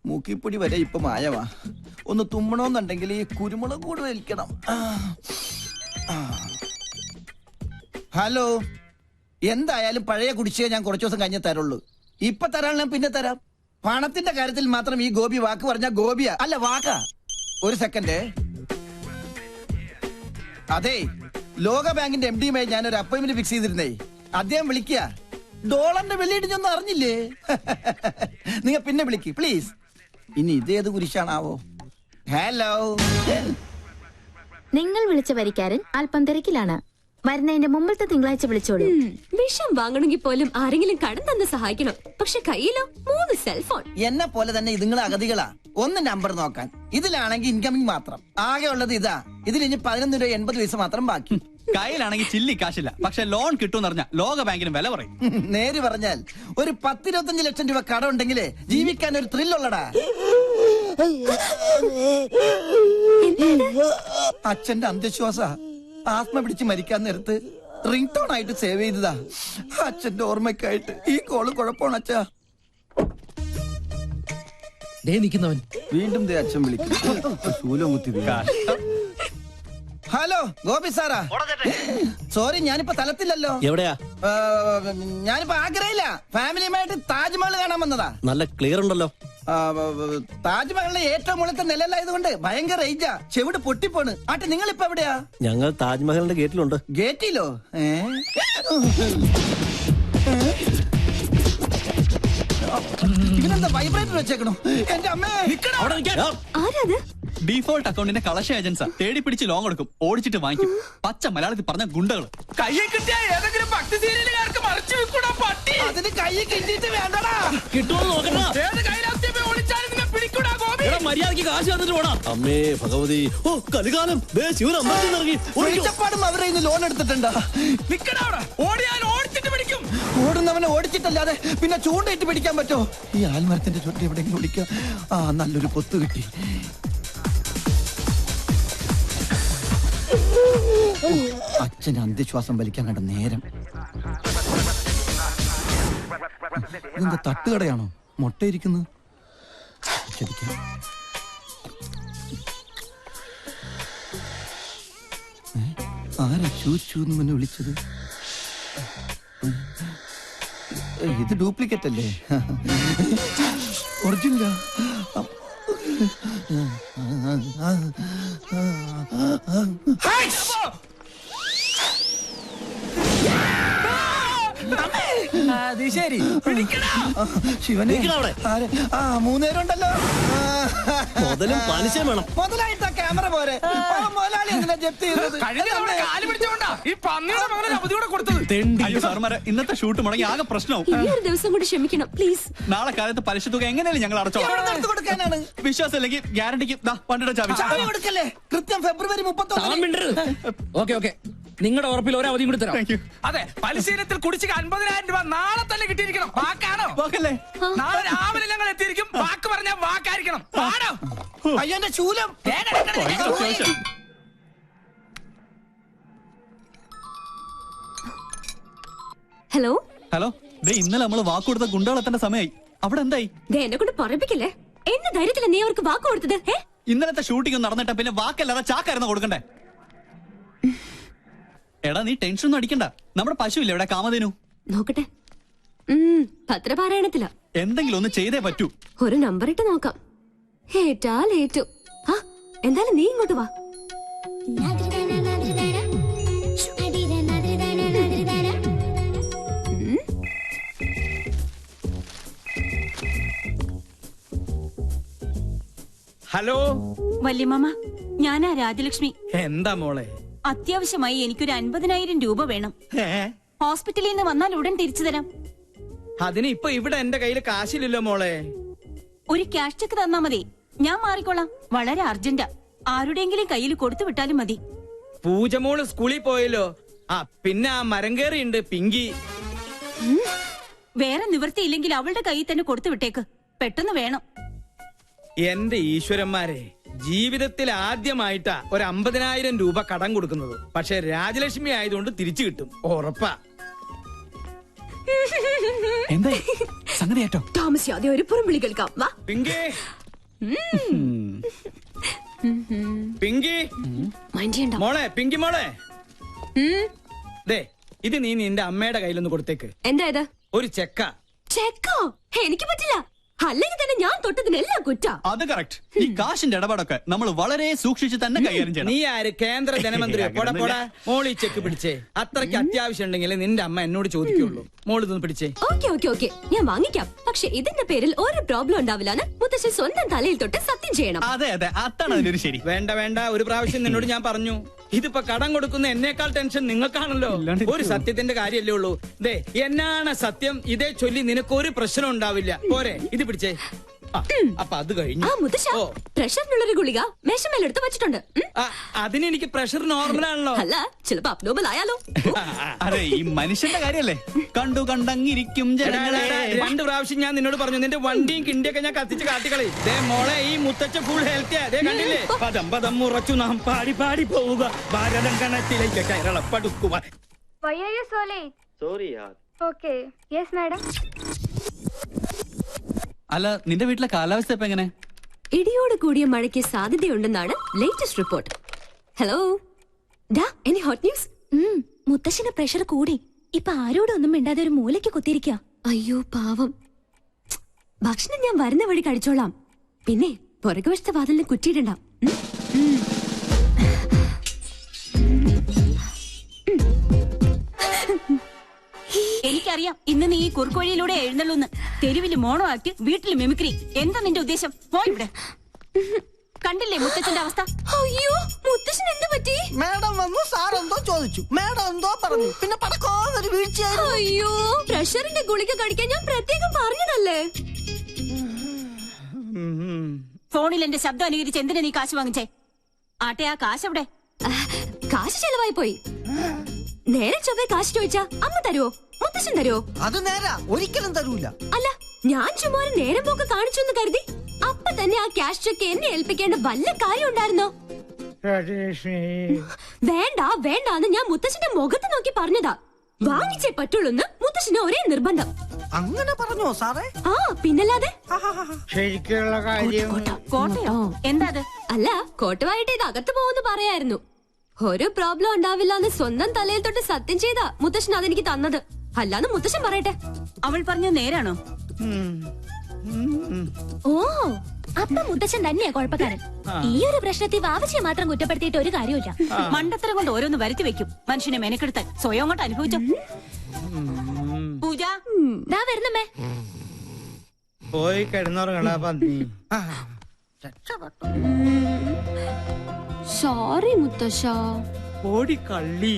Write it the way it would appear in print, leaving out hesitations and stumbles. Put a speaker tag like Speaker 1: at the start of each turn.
Speaker 1: മൂക്കിപ്പൊടി വരെ ഇപ്പൊ മായവാ. ഒന്ന് തുമ്മണമെന്നുണ്ടെങ്കിൽ ഈ കുരുമുളക് കൂടി വലിക്കണം. ഹലോ, എന്തായാലും പഴയ കുടിശ്ശിക ഞാൻ കുറച്ചു ദിവസം കഴിഞ്ഞേ തരുള്ളൂ. ഇപ്പൊ തരാൻ ഞാൻ പിന്നെ തരാം. പണത്തിന്റെ കാര്യത്തിൽ മാത്രം ഈ ഗോപി വാക്ക് പറഞ്ഞ ഗോപിയാ അല്ല വാക്കാ. ഒരു സെക്കൻഡ്. അതെ, ലോക ബാങ്കിന്റെ MD ഞാൻ ഒരു അപ്പോയിന്റ്മെന്റ് ഫിക്സ് ചെയ്തിരുന്നേ. അദ്ദേഹം വിളിക്കുക. ഡോളറിന്റെ വെള്ളിയിടിഞ്ഞൊന്നും അറിഞ്ഞില്ലേ? നിങ്ങൾ പിന്നെ വിളിക്ക് പ്ലീസ്. ഇനി ഇതേത് കുരിശാണാവോ? ഹലോ,
Speaker 2: നിങ്ങൾ വിളിച്ച വരിക്കാരൻ അല്പം തിരക്കിലാണ്. വരുന്നതിന്റെ മുമ്പത്തെ തിങ്കളാഴ്ച വിളിച്ചോളൂ.
Speaker 3: വിഷം വാങ്ങണമെങ്കിൽ പോലും ആരെങ്കിലും കടം തന്ന് സഹായിക്കണം. പക്ഷെ കയ്യിലോ 3 സെൽഫോൺ.
Speaker 1: എന്നെ പോലെ തന്നെ ഇതുങ്ങളെ അഗതികളാ. ഒന്ന് നമ്പർ നോക്കാൻ. ഇതിലാണെങ്കിൽ ഇൻകമിങ് മാത്രം. ആകെ ഉള്ളത് ഇതാ. ഇതിൽ ഇനി 11 രൂപ 80 പൈസ മാത്രം ബാക്കി.
Speaker 4: കയ്യിലാണെങ്കിൽ ചില്ലി കാശില്ല, പക്ഷെ ലോൺ കിട്ടുമെന്ന് പറഞ്ഞാൽ ലോക ബാങ്കിന് വില പറയും.
Speaker 1: നേര് പറഞ്ഞാൽ ഒരു 10-25 ലക്ഷം രൂപ കടം ഉണ്ടെങ്കിലേ ജീവിക്കാൻ ഒരു ത്രില്ലുള്ളടാ. അച്ഛന്റെ അന്ത്യശ്വാസ. ആത്മ പിടിച്ച് മരിക്കാൻ നേരത്ത് റിംഗ് ടോൺ ആയിട്ട് സേവ് ചെയ്തതാ. അച്ഛന്റെ ഓർമ്മയ്ക്കായിട്ട്. ഈ കോള് കുഴപ്പമാണ് അച്ഛാ.
Speaker 5: നിൽക്കുന്നവൻ
Speaker 1: വീണ്ടും അച്ഛൻ വിളിക്കും. ശൂലം കുത്തി. Hello, Gopi Sarah. സോറി, ഞാനിപ്പോ തലത്തില്ലല്ലോ.
Speaker 5: എവിടെയാ?
Speaker 1: ഞാനിപ്പോ ആഗ്രഹില്ല. ഫാമിലിയുമായിട്ട് താജ്മഹൽ കാണാൻ വന്നതാ.
Speaker 5: നല്ല ക്ലിയർ ഉണ്ടല്ലോ.
Speaker 1: താജ്മഹലിന്റെ ഏറ്റവും മുകളിലത്തെ നിലയിലായതുകൊണ്ട് ഭയങ്കര റേഞ്ചാ. ചെവിട് പൊട്ടിപ്പോണ്. ആട്ടെ, നിങ്ങൾ ഇപ്പൊ എവിടെയാ?
Speaker 5: ഞങ്ങൾ താജ്മഹലിന്റെ ഗേറ്റിലുണ്ട്.
Speaker 1: ഗേറ്റിലോ? ഇവനെന്താ വൈബ്രേറ്റർ വെച്ചേക്കണോ? എന്റെ അമ്മേ,
Speaker 3: ആരാത്?
Speaker 4: ഡീഫോൾട്ട് അക്കൗണ്ടിന്റെ കളക്ഷൻ ഏജൻസാ. തേടി പിടിച്ച് ലോൺ കൊടുക്കും, ഓടിച്ചിട്ട് വാങ്ങിക്കും. പച്ച മലയാളത്തിൽ പറഞ്ഞ ഗുണ്ടകൾ.
Speaker 6: കയ്യെ കിട്ടിയ ഏതെങ്കിലും ഭക്തി സീരിയലുകാർക്ക് മറിച്ചു വെക്കൂടാ പട്ടി.
Speaker 1: അതിന് കൈ കിട്ടിയിട്ട് വേണ്ടടാ.
Speaker 5: കിട്ടുമെന്ന് നോക്കണ്ട.
Speaker 6: ഏത് കൈലാസ്യമേ ഒളിച്ചാലും നിങ്ങൾ പിടിക്കൂടാ ഗോപി.
Speaker 5: മര്യാദക്ക് കാശ് തന്നിട്ട് പോടാ. അമ്മേ ഭഗവതി, ഓ കലികാലം. ശിവൻ അമ്പലത്തിൽ ഇറങ്ങി
Speaker 1: ഒഴിച്ചപ്പാടും അവരെ ഇന്ന് ലോൺ എടുത്തിട്ടുണ്ടാ.
Speaker 6: നിക്കടാ, ഓടിയാൽ ഓടിച്ചിട്ട് പിടിക്കും.
Speaker 1: ഓടുന്നവനെ ഓടിച്ചിട്ടല്ലാതെ പിന്നെ ചൂണ്ടയിട്ട് പിടിക്കാൻ പറ്റോ? ഈ ആൽമരത്തിന്റെ ചുറ്റി എവിടെയെങ്കിലും വിളിക്കാം. നല്ലൊരു പൊത്ത് കിട്ടി. അച്ഛന് അന്ത്യശ്വാസം വലിക്കാൻ കണ്ട നേരം. ഇതെന്താ തട്ടുകടയാണോ? മുട്ടയിരിക്കുന്നത്. ആരാ ചൂച്ചൂന്ന് മുന്നെ വിളിച്ചത്? ഇത് ഡ്യൂപ്ലിക്കേറ്റ് അല്ലേ? ഒറിജിനലാ?
Speaker 6: ശരി,
Speaker 1: ശിവനെ 3 നേരമുണ്ടല്ലോ.
Speaker 5: മുതലും പലിശയും വേണം.
Speaker 1: മുതലായിട്ട് ക്യാമറ പോരെ. മുതലാളി എന്തിനാ ജപ്തി ചെയ്തത്?
Speaker 6: കാല് പിടിച്ചോണ്ടാ ഈ പന്നിയുടെ മകനെ അവധിയോടെ കൊടുത്തത്.
Speaker 4: അയ്യോ സാർമാരെ, ഇന്നത്തെ ഷൂട്ട് മുടങ്ങി ആകെ പ്രശ്നവും.
Speaker 3: ഇനി ഒരു ദിവസം കൂടി ക്ഷമിക്കണം പ്ലീസ്.
Speaker 4: നാളെ കാലത്ത് പലിശ തുക എങ്ങനെയാലും ഞങ്ങൾ അടച്ചോളാം.
Speaker 1: കൊടുക്കാനാണ്
Speaker 4: വിശ്വാസം ഇല്ലെങ്കിൽ ഗ്യാരണ്ടിക്ക് പണ്ടിട
Speaker 1: ചാവി കൊടുക്കല്ലേ. കൃത്യം ഫെബ്രുവരി 31.
Speaker 7: ഓക്കെ, നിങ്ങളുടെ ഉറപ്പിൽ ഒരു അവധിയും കൂടി തരാം.
Speaker 6: അതെ, പലിശീലത്തിൽ കുടിശ്ശിക 50,000 രൂപ നാളെ തന്നെ കിട്ടിയിരിക്കണം. വാക്കാണോ?
Speaker 4: വാക്കല്ലേ?
Speaker 6: നാളെ രാവിലെ ഞങ്ങൾ എത്തിയിരിക്കും. വാക്ക് പറഞ്ഞാൽ വാക്കായിരിക്കണം. ആണോ?
Speaker 1: അയ്യോ, എന്റെ ശൂലം.
Speaker 3: ഹലോ
Speaker 4: ഹലോ, ഇന്നലെ നമ്മള് വാക്ക് കൊടുത്ത ഗുണ്ടകൾ എത്തേണ്ട സമയമായി. അവിടെ എന്തായി?
Speaker 3: എന്നെ കൊണ്ട് പറപ്പിക്കില്ലേ? എന്ന ധൈര്യത്തില നീ അവർക്ക് വാക്ക് കൊടുത്തത്?
Speaker 4: ഇന്നലത്തെ ഷൂട്ടിംഗ് നടന്നിട്ട പിന്നെ വാക്കല്ലാതെ ചാക്കായിരുന്നു കൊടുക്കണ്ടേ? എടാ, നീ ടെൻഷൻ ഒന്നും അടിക്കണ്ട. നമ്മുടെ പശു ഇല്ലേ ഇവിടെ, കാമധേനു?
Speaker 3: നോക്കട്ടെ. പത്രപാരായണത്തില.
Speaker 4: എന്തെങ്കിലും ഒന്ന് ചെയ്തേ പറ്റൂ.
Speaker 3: ഒരു നമ്പർ ഇട്ട് നോക്കാം. ഏറ്റാൽ ഏറ്റു. എന്തായാലും നീ ഇങ്ങോട്ട് വാ.
Speaker 6: ഹലോ
Speaker 8: വല്യമ്മ, ഞാനാ രാജലക്ഷ്മി.
Speaker 6: എന്താ മോളെ?
Speaker 8: അത്യാവശ്യമായി എനിക്കൊരു 50,000 രൂപ വേണം. ഹോസ്പിറ്റലിൽ നിന്ന് വന്നാൽ ഉടൻ തിരിച്ചു തരാം.
Speaker 6: അതിന് ഇപ്പൊ ഇവിടെ എന്റെ കയ്യിൽ കാശില്ലല്ലോ മോളെ.
Speaker 8: ഒരു ക്യാഷ് ചെക്ക് തന്നാ മതി, ഞാൻ മാറിക്കോളാം. വളരെ അർജന്റാ. ആരുടെയെങ്കിലും കയ്യിൽ കൊടുത്തു വിട്ടാലും മതി.
Speaker 6: പൂജമോള് സ്കൂളിൽ പോയല്ലോ. പിന്നെ ആ മരം കയറിയുണ്ട് പിങ്കി.
Speaker 8: വേറെ നിവൃത്തിയില്ലെങ്കിൽ അവളുടെ കയ്യിൽ തന്നെ കൊടുത്തു വിട്ടേക്ക്. പെട്ടെന്ന് വേണം.
Speaker 6: എന്റെ ഈശ്വരന്മാരെ, ജീവിതത്തിൽ ആദ്യമായിട്ടാ ഒരു 50,000 രൂപ കടം കൊടുക്കുന്നത്. പക്ഷെ രാജലക്ഷ്മി ആയതുകൊണ്ട് തിരിച്ചു കിട്ടും, ഉറപ്പാ.
Speaker 4: എന്താ സംഗതി ഏറ്റോ.
Speaker 3: താമസിയാതെ ഒരു പുറംവിളി കേൾക്കാം വാ.
Speaker 6: പിങ്കി പിങ്കി
Speaker 3: മൈൻഡ് ചെയ്യണ്ട.
Speaker 6: മോളെ പിങ്കി മോളെ ദേ ഇത് നീ നിന്റെ അമ്മയുടെ കയ്യിലൊന്ന് കൊടുത്തേക്ക്.
Speaker 3: എന്താ ഇത്?
Speaker 6: ഒരു ചെക്ക.
Speaker 3: ചെക്കോ? എനിക്ക് പറ്റില്ല. അല്ലെങ്കിൽ തന്നെ ഞാൻ തൊട്ടതിനെല്ലാം കുറ്റ.
Speaker 4: അത് കറക്റ്റ്. ഈ കാശിന്റെ ഇടപാടൊക്കെ നമ്മൾ വളരെ സൂക്ഷിച്ച് തന്നെ കൈകാര്യം ചെയ്യണം.
Speaker 6: നീ ആര്? കേന്ദ്ര ധനമന്ത്രിയോ? പോടാ പോടാ. മോളി ചെക്ക് പിടിച്ചേ. അത്രയ്ക്ക് അത്യാവശ്യം ഉണ്ടെങ്കിൽ നിന്റെ അമ്മ എന്നോട് ചോദിക്കുള്ളൂ. മോള് ഇതൊന്ന് പിടിച്ചേ.
Speaker 3: ഓക്കെ ഓക്കെ ഓക്കെ, ഞാൻ വാങ്ങിക്കാം. പക്ഷെ ഇതിന്റെ പേരിൽ ഒരു പ്രോബ്ലം ഉണ്ടാവില്ലാന്ന് മുത്തശ്ശി സ്വന്തം തലയിൽ തൊട്ട് സത്യം ചെയ്യണം.
Speaker 4: അതെ അതെ, അതാണ് അതിനൊരു ശരി.
Speaker 6: വേണ്ട വേണ്ട, ഒരു പ്രാവശ്യം നിന്നോട് ഞാൻ പറഞ്ഞു. ഇതിപ്പോ കടം കൊടുക്കുന്ന എന്നേക്കാൾ ടെൻഷൻ നിങ്ങൾക്കാണല്ലോ. ഒരു സത്യത്തിന്റെ കാര്യല്ലേ ഉള്ളൂ. ദേ എന്നാണ് സത്യം, ഇതേ ചൊല്ലി നിനക്കൊരു പ്രശ്നം ഉണ്ടാവില്ല. പോരെ, ഇത് പിടിച്ചേ. അപ്പൊ അത് കഴിഞ്ഞു.
Speaker 3: ആ മുത്തശ്ശ, പ്രഷറിനുള്ളൊരു ഗുളിക മേശമേലെടുത്ത് വെച്ചിട്ടുണ്ട്.
Speaker 6: അതിനെനിക്ക് പ്രഷർ നോർമലാണല്ലോ.
Speaker 3: അല്ല, ചിലപ്പോ അബ്നോർമൽ ആയാലോ.
Speaker 4: അതെ, ഈ മനുഷ്യന്റെ കാര്യല്ലേ. കണ്ടു കണ്ടങ്ങിരിക്കും ജനങ്ങളെ.
Speaker 6: 2 പ്രാവശ്യം ഞാൻ നിന്നോട് പറഞ്ഞു നിന്റെ വണ്ടിയും കിണ്ടിയൊക്കെ ഞാൻ കത്തിച്ച് കാട്ടിക്കളി. ദേ മോളെ, ഈ മുത്തച്ഛ ഫുൾ ഹെൽത്തി. അതേ കണ്ടില്ലേ? പദം പദം ഉറച്ചു നാം പാടി പാടി പോവുക, ഭാരതം കണത്തിലേക്ക് കേരളപ്പെടുക്കുക.
Speaker 9: Why are you so late?
Speaker 5: Sorry, yaar.
Speaker 9: Okay. Yes, madam.
Speaker 4: അല്ല, നിന്റെ വീട്ടിലെ കാലാവസ്ഥ ഇപ്പൊ എങ്ങനെ?
Speaker 3: ഇടിയോട് കൂടിയ മഴയ്ക്ക് സാധ്യതയുണ്ടെന്നാണ് ലേറ്റസ്റ്റ് റിപ്പോർട്ട്. ഹലോ ഡാ, എനി ഹോട്ട് ന്യൂസ്?
Speaker 2: മുത്തശ്ശന് പ്രഷർ കൂടി. ഇപ്പൊ ആരോടൊന്നും മിണ്ടാതെ ഒരു മൂലയ്ക്ക് കുത്തിയിരിക്കുക.
Speaker 3: അയ്യോ പാവം. ഭക്ഷണം ഞാൻ വരുന്ന വഴി കഴിച്ചോളാം. പിന്നെ പുറകുവശത്തെ വാതിലിന് കുറ്റിയിടണ്ട.
Speaker 8: എനിക്കറിയാം ഇന്ന് നീ ഈ കുറുക്കുവഴിയിലൂടെ എഴുന്നള്ളൂന്ന്. തെരുവില് മോണോ ആക്ട്, വീട്ടില് മിമിക്രി. എന്താ നിന്റെ ഉദ്ദേശം? പോയി ഇവിടെ. കണ്ടില്ലേ മുത്തച്ഛന്റെ അവസ്ഥ?
Speaker 3: അയ്യോ, മുത്തശ്ശൻ എന്ത് പറ്റി?
Speaker 1: മാഡം വന്നു, സാർ എന്തോ ചോദിച്ചു, മാഡം എന്തോ പറഞ്ഞു, പിന്നെ പടക്കോന്നൊരു വീഴ്ചയായിരുന്നു.
Speaker 3: അയ്യോ, പ്രഷറിന്റെ ഗുളിക കഴിക്കാൻ ഞാൻ പ്രത്യേകം പറഞ്ഞതല്ലേ.
Speaker 8: ഫോണിൽ എന്റെ ശബ്ദം അനുകരിച്ച് എന്തിനാ നീ കാശ് വാങ്ങിച്ചേ? ആട്ടെ, ആ കാശ് എവിടെ?
Speaker 3: കാശ് ചെലവായി പോയി. നേരെ ചൊവ്വേ കാശ് ചോദിച്ചാ അമ്മ തരുവോ? മുത്തശ്ശൻ തരുവോ?
Speaker 1: അത് നേരാ, ഒരിക്കലും തരൂല.
Speaker 3: അല്ല, ഞാൻ ചുമ്മാ ഒരു നേരം പോക്ക് കാണിച്ചു എന്ന് കരുതി അപ്പൊ തന്നെ ആ ക്യാഷ് ചെക്ക് എന്നെ ഏൽപ്പിക്കേണ്ട വല്ല കാര്യം ഉണ്ടായിരുന്നോ? വേണ്ട വേണ്ടാന്ന് ഞാൻ മുത്തശ്ശന്റെ മുഖത്ത് നോക്കി പറഞ്ഞതാ. വാങ്ങിച്ചേ പറ്റുള്ളൂന്ന് മുത്തശ്ശന് ഒരേ നിർബന്ധം.
Speaker 1: അങ്ങനെ പറഞ്ഞോ സാറേ?
Speaker 3: ആ പിന്നല്ലാതെ.
Speaker 6: ശരിക്കുള്ള കാര്യം.
Speaker 8: കോട്ടയോ? എന്താ അത്?
Speaker 3: അല്ല, കോട്ടുവായിട്ട് ഇത് അകത്ത് പോകുന്നു പറയായിരുന്നു. ഒരു പ്രോബ്ലം ഉണ്ടാവില്ലാന്ന് സ്വന്തം തലയിൽ തൊട്ട് സത്യം ചെയ്താ മുത്തശ്ശൻ അതെനിക്ക് തന്നത്. അല്ലാന്ന് മുത്തശ്ശൻ പറയട്ടെ.
Speaker 8: അവൾ പറഞ്ഞത് നേരാണോ?
Speaker 2: ഓ, അപ്പൊ മുത്തച്ഛൻ തന്നെയാ കുഴപ്പക്കാരൻ. ഈ ഒരു പ്രശ്നത്തിൽ വാവച്ചിയെ മാത്രം കുറ്റപ്പെടുത്തിയിട്ട് ഒരു കാര്യമില്ല.
Speaker 8: മണ്ടത്തരം കൊണ്ട് ഓരോന്ന് വരുത്തി വെക്കും. മനുഷ്യനെ മെനക്കെടുത്താൻ സ്വയം അങ്ങോട്ട് അനുഭവിച്ചോ. പൂജ
Speaker 2: ദാ വരുന്നമ്മേ.
Speaker 6: പോയി കിടന്നുറങ്ങടാ പന്നി.
Speaker 3: സോറി മുത്തശ്ശ.
Speaker 6: ഓടി കള്ളി.